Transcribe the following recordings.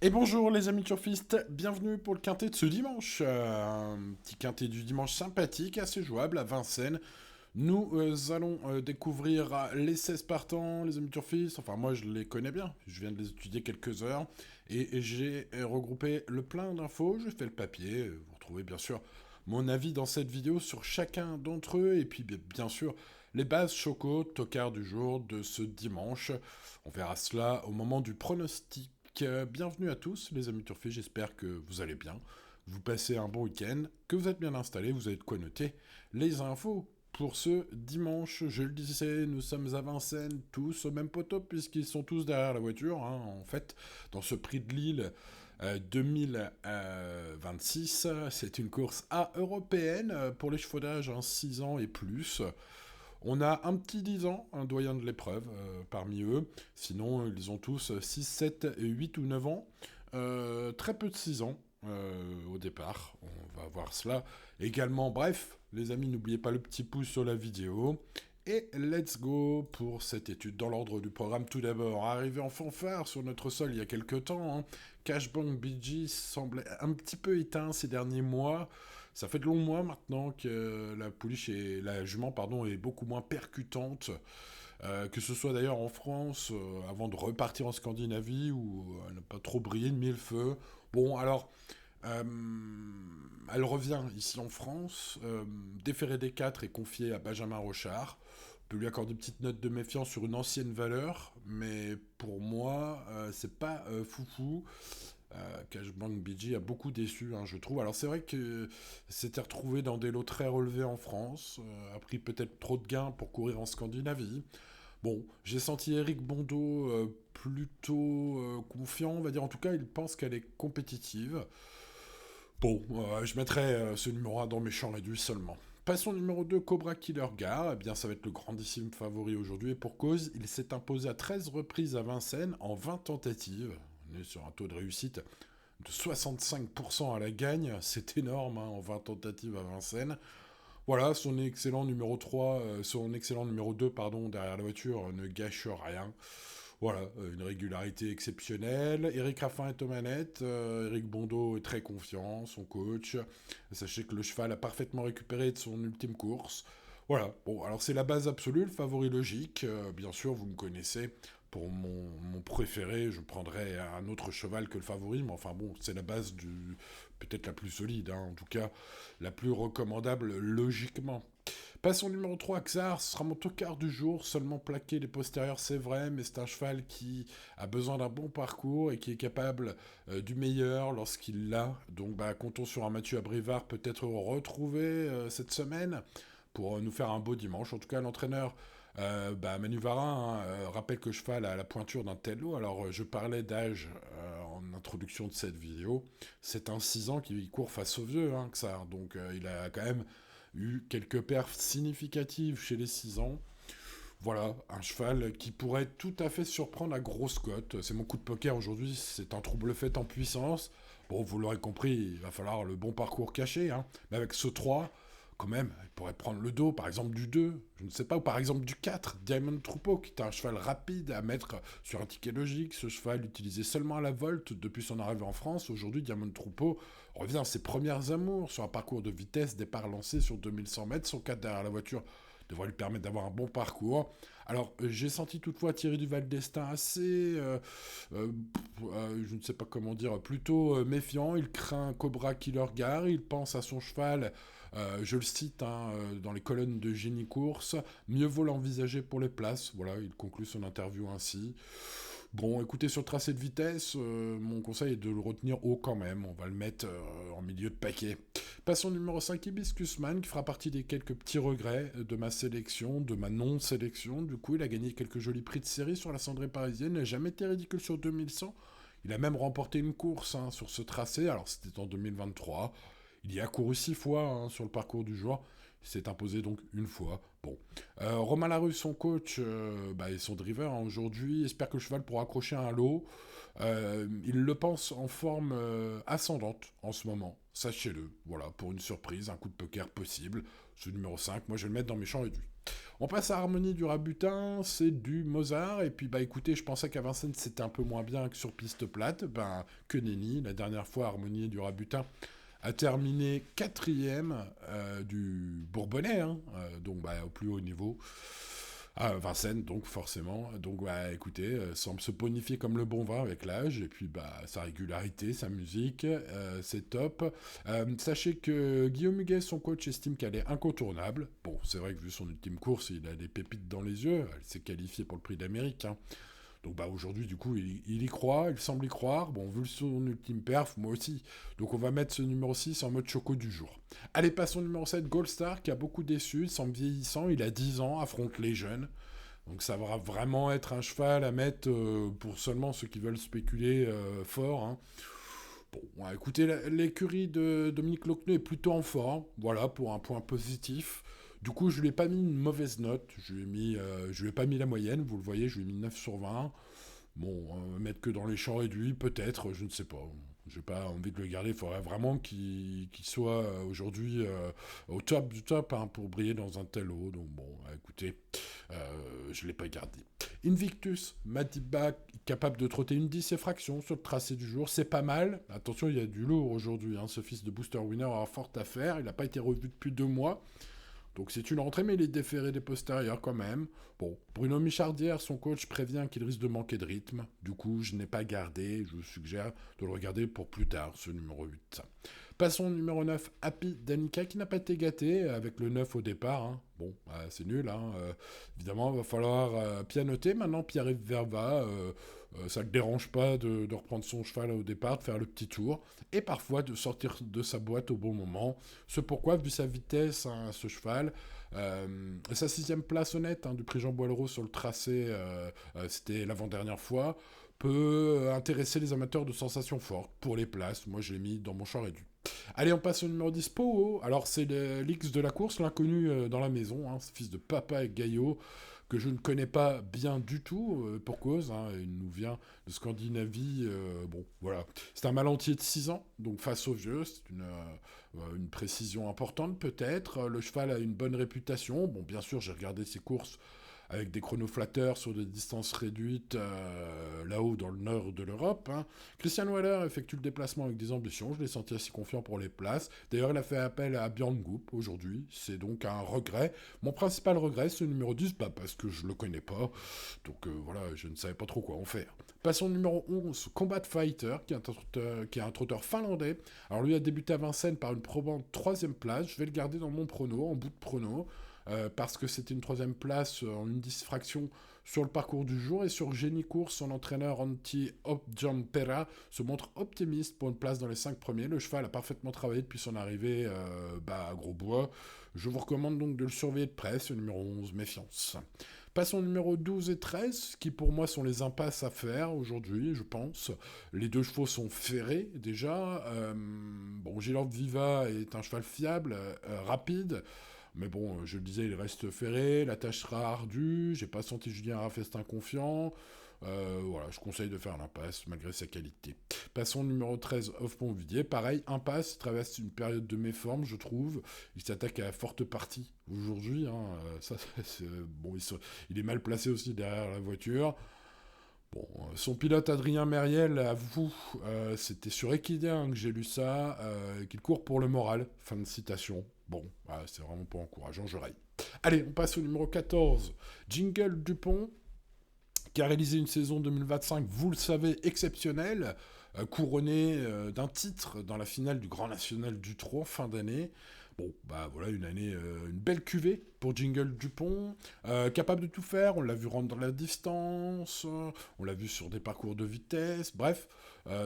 Et bonjour les amis turfistes, bienvenue pour le quintet de ce dimanche. Un petit quintet du dimanche sympathique, assez jouable à Vincennes. Nous allons découvrir les 16 partants, les amis turfistes. Enfin, moi je les connais bien, je viens de les étudier quelques heures. Et j'ai regroupé le plein d'infos, je fais le papier. Vous retrouvez bien sûr mon avis dans cette vidéo sur chacun d'entre eux. Et puis bien sûr les bases choco, tocard du jour de ce dimanche. On verra cela au moment du pronostic. Bienvenue à tous les amis turfistes, j'espère que vous allez bien, vous passez un bon week-end, que vous êtes bien installés, vous avez de quoi noter les infos. Pour ce dimanche, je le disais, nous sommes à Vincennes, tous au même poteau, puisqu'ils sont tous derrière la voiture, hein, en fait, dans ce prix de Lille 2026. C'est une course A européenne pour les chevaux d'âge, 6 ans et plus. On a un petit 10 ans, un doyen de l'épreuve parmi eux. Sinon, ils ont tous 6, 7, 8 ou 9 ans. Très peu de 6 ans au départ. On va voir cela également. Bref, les amis, n'oubliez pas le petit pouce sur la vidéo. Et let's go pour cette étude. Dans l'ordre du programme, tout d'abord, arrivé en fanfare sur notre sol il y a quelques temps, hein, Cashbank BG semblait un petit peu éteint ces derniers mois. Ça fait de longs mois maintenant que la pouliche et la jument pardon, est beaucoup moins percutante, que ce soit d'ailleurs en France, avant de repartir en Scandinavie, où elle n'a pas trop brillé de mille feux. Bon, alors, euh, elle revient ici en France. Déféré des 4 est confié à Benjamin Rochard. On peut lui accorder une petite note de méfiance sur une ancienne valeur, mais pour moi, c'est pas foufou. Cashbank BG a beaucoup déçu, hein, je trouve. Alors c'est vrai que s'était retrouvé dans des lots très relevés en France, a pris peut-être trop de gains pour courir en Scandinavie. Bon, j'ai senti Eric Bondo plutôt confiant, on va dire. En tout cas, il pense qu'elle est compétitive. Bon, je mettrai ce numéro 1 dans mes champs réduits seulement. Passons au numéro 2, Cobra Killer Gar. Eh bien, ça va être le grandissime favori aujourd'hui. Et pour cause, il s'est imposé à 13 reprises à Vincennes en 20 tentatives. On est sur un taux de réussite de 65% à la gagne. C'est énorme, hein, en 20 tentatives à Vincennes. Voilà, son excellent numéro 3, son excellent numéro 2, pardon, derrière la voiture, ne gâche rien. Voilà, une régularité exceptionnelle. Eric Raffin est aux manettes. Eric Bondo est très confiant, son coach. Sachez que le cheval a parfaitement récupéré de son ultime course. Voilà, bon, alors c'est la base absolue, le favori logique. Bien sûr, vous me connaissez. Pour mon préféré, je prendrais un autre cheval que le favori, mais enfin bon, c'est la base du. Peut-être la plus solide, hein, en tout cas, la plus recommandable logiquement. Passons au numéro 3, Xar, ce sera mon tocard du jour, seulement plaqué les postérieurs, c'est vrai, mais c'est un cheval qui a besoin d'un bon parcours et qui est capable du meilleur lorsqu'il l'a. Donc bah, comptons sur un Mathieu Abrivard peut-être retrouvé cette semaine pour nous faire un beau dimanche. En tout cas, l'entraîneur Manu Varin rappelle que le cheval a la pointure d'un tel lot. Alors, je parlais d'âge en introduction de cette vidéo. C'est un 6 ans qui court face au vieux, hein, Xar. Donc, il a quand même eu quelques perfs significatives chez les 6 ans. Voilà, un cheval qui pourrait tout à fait surprendre à grosse cote. C'est mon coup de poker aujourd'hui, c'est un trouble fait en puissance. Bon, vous l'aurez compris, il va falloir le bon parcours caché, hein. Mais avec ce 3, quand même, il pourrait prendre le dos, par exemple du 2, je ne sais pas, ou par exemple du 4, Diamond Troupeau, qui est un cheval rapide à mettre sur un ticket logique. Ce cheval utilisé seulement à la volte depuis son arrivée en France. Aujourd'hui, Diamond Troupeau revient à ses premières amours sur un parcours de vitesse, départ lancé sur 2100 mètres. Son 4 derrière la voiture devrait lui permettre d'avoir un bon parcours. Alors, j'ai senti toutefois Thierry Duval d'Estaing assez, je ne sais pas comment dire, plutôt méfiant. Il craint Cobra Killer Gar, il pense à son cheval, je le cite dans les colonnes de Génie Course, mieux vaut l'envisager pour les places. Voilà, il conclut son interview ainsi. Bon, écoutez, sur le tracé de vitesse, mon conseil est de le retenir haut quand même. On va le mettre en milieu de paquet. Passons au numéro 5, Hibiscus Man, qui fera partie des quelques petits regrets de ma sélection, de ma non-sélection. Du coup, il a gagné quelques jolis prix de série sur la cendrée parisienne, n'a jamais été ridicule sur 2100. Il a même remporté une course sur ce tracé, alors c'était en 2023. Il y a couru 6 fois sur le parcours du jour. Il s'est imposé donc une fois. Bon. Romain Larue, son coach et son driver aujourd'hui, espère que le cheval pourra accrocher un lot. Il le pense en forme ascendante en ce moment. Sachez-le. Voilà, pour une surprise, un coup de poker possible. Ce numéro 5, moi je vais le mettre dans mes champs réduits. On passe à Harmonie du Rabutin, c'est du Mozart, et puis bah écoutez, je pensais qu'à Vincennes c'était un peu moins bien que sur piste plate, ben que nenni, la dernière fois Harmonie du Rabutin a terminé quatrième du Bourbonnais, hein, donc bah, au plus haut niveau. Ah, Vincennes, donc forcément. Donc, bah, écoutez, semble se bonifier comme le bon vin avec l'âge, et puis bah, sa régularité, sa musique, c'est top. Sachez que Guillaume Huguet, son coach, estime qu'elle est incontournable. Bon, c'est vrai que vu son ultime course, il a des pépites dans les yeux. Elle s'est qualifiée pour le prix d'Amérique, hein. Donc bah aujourd'hui, du coup, il y croit, il semble y croire. Bon, vu son ultime perf, moi aussi. Donc on va mettre ce numéro 6 en mode choco du jour. Allez, passons au numéro 7, Gold Star, qui a beaucoup déçu, il semble vieillissant, il a 10 ans, affronte les jeunes. Donc ça va vraiment être un cheval à mettre pour seulement ceux qui veulent spéculer fort, hein. Bon, ouais, écoutez, l'écurie de Dominique Lochneux est plutôt en forme, voilà, pour un point positif. Du coup, je lui ai pas mis une mauvaise note, je lui ai pas mis la moyenne, vous le voyez, je lui ai mis 9 sur 20. Bon, mettre que dans les champs réduits, peut-être, je ne sais pas. J'ai pas envie de le garder, il faudrait vraiment qu'il soit aujourd'hui au top du top, hein, pour briller dans un tel lot. Donc bon, écoutez, je ne l'ai pas gardé. Invictus, Madiba, capable de trotter une 10 et fraction sur le tracé du jour, c'est pas mal. Attention, il y a du lourd aujourd'hui, hein. Ce fils de Booster Winner a fort à faire, il n'a pas été revu depuis 2 mois. Donc c'est une rentrée, mais il est déféré des postérieurs quand même. Bon, Bruno Michardière, son coach, prévient qu'il risque de manquer de rythme. Du coup, je n'ai pas gardé, je vous suggère de le regarder pour plus tard, ce numéro 8. Passons au numéro 9, Happy Danica, qui n'a pas été gâté avec le 9 au départ, hein. Bon, bah, c'est nul, hein. Évidemment, il va falloir pianoter. Maintenant, Pierre-Yves Verva, ça ne le dérange pas de reprendre son cheval au départ, de faire le petit tour, et parfois de sortir de sa boîte au bon moment. Ce pourquoi, vu sa vitesse, hein, ce cheval, sa 6e place honnête, hein, du prix Jean Boileau sur le tracé, c'était l'avant-dernière fois, peut intéresser les amateurs de sensations fortes pour les places. Moi, je l'ai mis dans mon champ réduit. Allez, on passe au numéro 10, Poho. Alors, c'est l'X de la course, l'inconnu dans la maison, hein, ce fils de papa et Gaillot, que je ne connais pas bien du tout, pour cause, hein, il nous vient de Scandinavie, bon, voilà. C'est un Malentier de 6 ans, donc face au vieux, c'est une précision importante peut-être. Le cheval a une bonne réputation, bon, bien sûr, j'ai regardé ses courses avec des chronoflatteurs sur des distances réduites là-haut dans le nord de l'Europe, hein. Christian Waller effectue le déplacement avec des ambitions, je l'ai senti assez confiant pour les places. D'ailleurs, il a fait appel à Björn Goop aujourd'hui, c'est donc un regret. Mon principal regret, c'est le numéro 10, pas parce que je le connais pas, donc voilà, je ne savais pas trop quoi en faire. Passons au numéro 11, Combat Fighter, qui est un trotteur finlandais. Alors lui a débuté à Vincennes par une probante 3e place, je vais le garder dans mon prono, en bout de prono. Parce que c'était une 3e place en une 10 fraction sur le parcours du jour, et sur Génie Course, son entraîneur Antti Opjampera se montre optimiste pour une place dans les 5 premiers. Le cheval a parfaitement travaillé depuis son arrivée à Grosbois. Je vous recommande donc de le surveiller de près, ce numéro 11, méfiance. Passons au numéro 12 et 13, qui pour moi sont les impasses à faire aujourd'hui, je pense. Les 2 chevaux sont ferrés déjà. Bon, Gilord Viva est un cheval fiable, rapide. Mais bon, je le disais, il reste ferré, la tâche sera ardue, j'ai pas senti Julien Rafestin confiant. Voilà, je conseille de faire l'impasse malgré sa qualité. Passons au numéro 13, Hoff-Montvidier. Pareil, impasse, il traverse une période de méforme, je trouve. Il s'attaque à la forte partie aujourd'hui, hein. Bon, il est mal placé aussi derrière la voiture. Bon, son pilote Adrien Mériel avoue, c'était sur Equidien que j'ai lu ça, qu'il court pour le moral. Fin de citation. Bon, c'est vraiment pas encourageant, je raille. Allez, on passe au numéro 14. Jingle Dupont, qui a réalisé une saison 2025, vous le savez, exceptionnelle, couronné d'un titre dans la finale du Grand National du Trot fin d'année. Bon, voilà, une belle cuvée pour Jingle Dupont, capable de tout faire, on l'a vu rendre la distance, on l'a vu sur des parcours de vitesse, bref,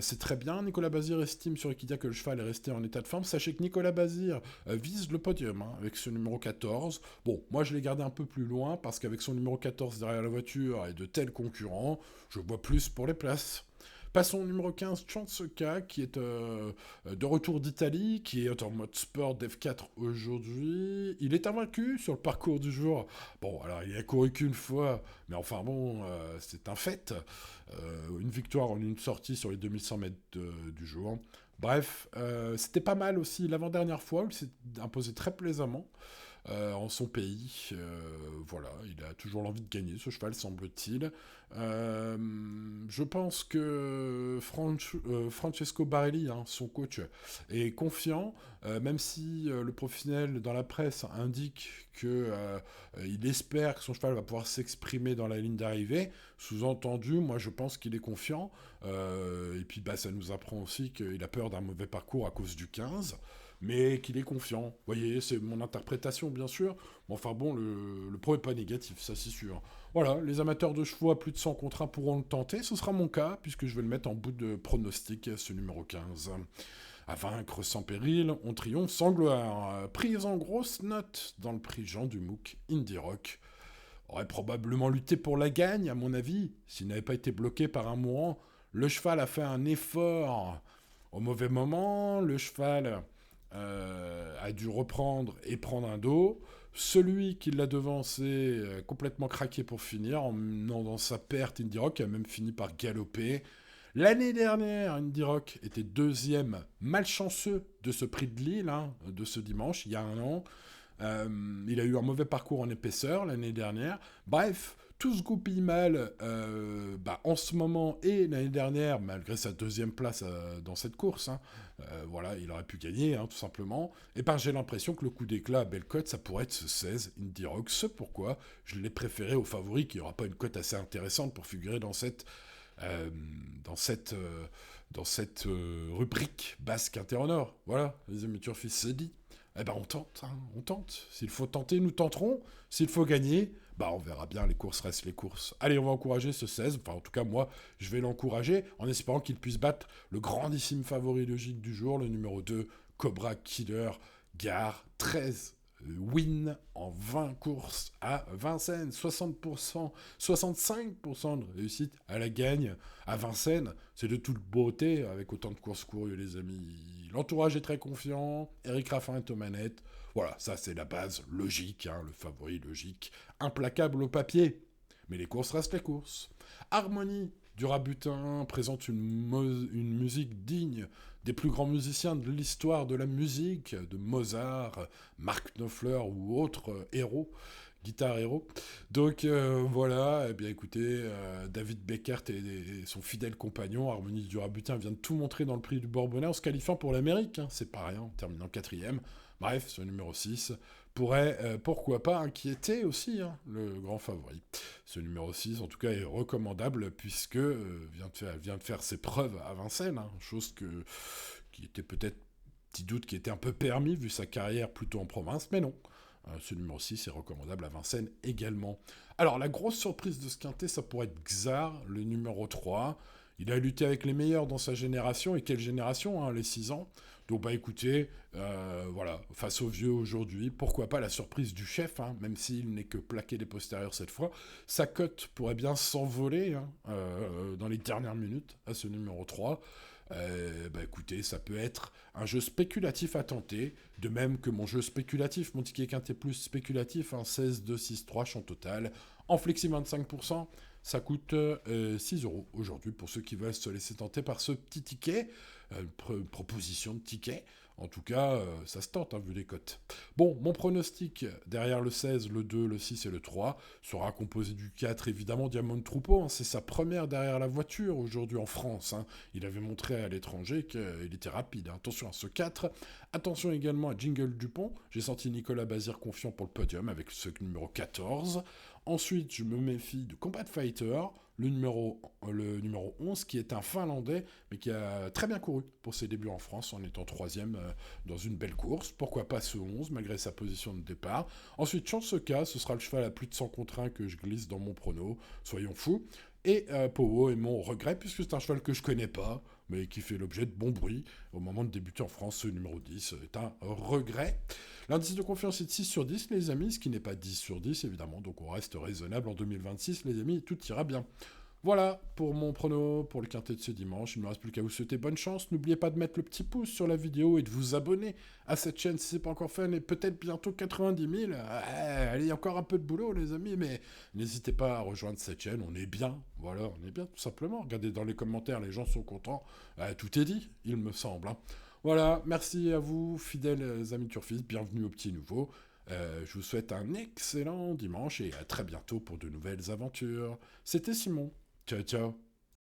c'est très bien. Nicolas Bazir estime sur Equidia que le cheval est resté en état de forme. Sachez que Nicolas Bazir vise le podium, hein, avec ce numéro 14. Bon, moi je l'ai gardé un peu plus loin, parce qu'avec son numéro 14 derrière la voiture et de tels concurrents, je vois plus pour les places. Passons au numéro 15, Chansoka, qui est de retour d'Italie, qui est en mode sport F4 aujourd'hui. Il est invaincu sur le parcours du jour. Bon, alors il a couru qu'une fois, mais enfin bon, c'est un fait. Une victoire en une sortie sur les 2100 mètres du jour. Bref, c'était pas mal aussi l'avant-dernière fois, où il s'est imposé très plaisamment. en son pays. Voilà, il a toujours l'envie de gagner, ce cheval, semble-t-il. Euh, je pense que Francesco Barelli, hein, son coach, est confiant, même si le professionnel dans la presse indique que il espère que son cheval va pouvoir s'exprimer dans la ligne d'arrivée. Sous-entendu, moi je pense qu'il est confiant. Et puis bah, ça nous apprend aussi qu'il a peur d'un mauvais parcours à cause du 15, mais qu'il est confiant. Vous voyez, c'est mon interprétation bien sûr. Mais enfin bon, le pro est pas négatif, ça c'est sûr. Voilà, les amateurs de chevaux à plus de 100 contre 1 pourront le tenter. Ce sera mon cas, puisque je vais le mettre en bout de pronostic, ce numéro 15. À vaincre sans péril, on triomphe sans gloire. Prise en grosse note dans le prix Jean Dumouc Indie Rock. Aurait probablement lutté pour la gagne, à mon avis, s'il n'avait pas été bloqué par un mourant. Le cheval a fait un effort au mauvais moment. Le cheval a dû reprendre et prendre un dos. Celui qui l'a devancé complètement craqué pour finir, en menant dans sa perte, Indie Rock a même fini par galoper. L'année dernière, Indie Rock était deuxième malchanceux de ce prix de Lille, hein, de ce dimanche, il y a un an. Il a eu un mauvais parcours en épaisseur l'année dernière. Bref, tout se goupille mal en ce moment et l'année dernière, malgré sa deuxième place dans cette course. Hein. Voilà, il aurait pu gagner, hein, tout simplement. Et ben, j'ai l'impression que le coup d'éclat à belle cote, ça pourrait être ce 16 Indie Rock. Ce pourquoi je l'ai préféré au favori, qui n'aura pas une cote assez intéressante pour figurer dans cette euh, dans cette, euh, rubrique basque interhonneur. Voilà, les amis turfistes, c'est dit. Eh ben on tente, hein, on tente. S'il faut tenter, nous tenterons. S'il faut gagner, bah on verra bien, les courses restent les courses. Allez, on va encourager ce 16, enfin en tout cas moi, je vais l'encourager en espérant qu'il puisse battre le grandissime favori logique du jour, le numéro 2, Cobra Killer, Gare 13 win en 20 courses à Vincennes, 60%, 65% de réussite à la gagne à Vincennes. C'est de toute beauté avec autant de courses courues, les amis. L'entourage est très confiant, Eric Raffin est aux manettes. Voilà, ça c'est la base logique, hein, le favori logique, implacable au papier. Mais les courses restent les courses. Harmonie du Rabutin présente une musique digne des plus grands musiciens de l'histoire de la musique, de Mozart, Mark Knopfler ou autres héros, guitare héros. Donc voilà, eh bien écoutez, David Beckert et son fidèle compagnon, Harmonie du Rabutin, vient de tout montrer dans le prix du Bourbonnais en se qualifiant pour l'Amérique, hein, c'est pas rien, en terminant quatrième. Bref, ce numéro 6 pourrait, pourquoi pas, inquiéter aussi hein, le grand favori. Ce numéro 6, en tout cas, est recommandable puisque vient de faire ses preuves à Vincennes, hein, chose qui était peut-être, petit doute, qui était un peu permis vu sa carrière plutôt en province, mais non. Ce numéro 6 est recommandable à Vincennes également. Alors, la grosse surprise de ce quintet, ça pourrait être Xar, le numéro 3. Il a lutté avec les meilleurs dans sa génération. Et quelle génération, hein, les 6 ans. Donc, bah écoutez, voilà, face aux vieux aujourd'hui, pourquoi pas la surprise du chef, hein, même s'il n'est que plaqué des postérieurs cette fois. Sa cote pourrait bien s'envoler hein, dans les dernières minutes à ce numéro 3. Bah écoutez, ça peut être un jeu spéculatif à tenter, de même que mon jeu spéculatif, mon ticket quintet plus spéculatif, un 16, 2, 6, 3 champ total, en flexi 25%, ça coûte 6 euros aujourd'hui pour ceux qui veulent se laisser tenter par ce petit ticket, proposition de ticket. En tout cas, ça se tente, hein, vu les cotes. Bon, mon pronostic derrière le 16, le 2, le 6 et le 3 sera composé du 4, évidemment, Diamond Troupeau. Hein, c'est sa première derrière la voiture aujourd'hui en France. Hein. Il avait montré à l'étranger qu'il était rapide. Hein. Attention à ce 4. Attention également à Jingle Dupont. J'ai senti Nicolas Bazir confiant pour le podium avec ce numéro 14. Ensuite, je me méfie de Combat Fighter, le numéro 11, qui est un Finlandais, mais qui a très bien couru pour ses débuts en France, en étant troisième dans une belle course. Pourquoi pas ce 11, malgré sa position de départ. Ensuite, Chanceca, ce sera le cheval à plus de 100 contre 1 que je glisse dans mon prono, soyons fous. Et Powo est mon regret, puisque c'est un cheval que je connais pas, mais qui fait l'objet de bon bruit. Au moment de débuter en France, ce numéro 10 est un regret. L'indice de confiance est de 6 sur 10, les amis, ce qui n'est pas 10 sur 10, évidemment, donc on reste raisonnable en 2026, les amis, tout ira bien. Voilà pour mon prono pour le quintet de ce dimanche. Il ne me reste plus qu'à vous souhaiter bonne chance. N'oubliez pas de mettre le petit pouce sur la vidéo et de vous abonner à cette chaîne si ce n'est pas encore fait. Et peut-être bientôt 90 000. Allez, il y a encore un peu de boulot, les amis, mais n'hésitez pas à rejoindre cette chaîne. On est bien. Voilà, on est bien, tout simplement. Regardez dans les commentaires, les gens sont contents. Tout est dit, il me semble. Hein. Voilà, merci à vous, fidèles amis turfistes. Bienvenue aux petits nouveaux. Je vous souhaite un excellent dimanche et à très bientôt pour de nouvelles aventures. C'était Simon. Ciao ciao.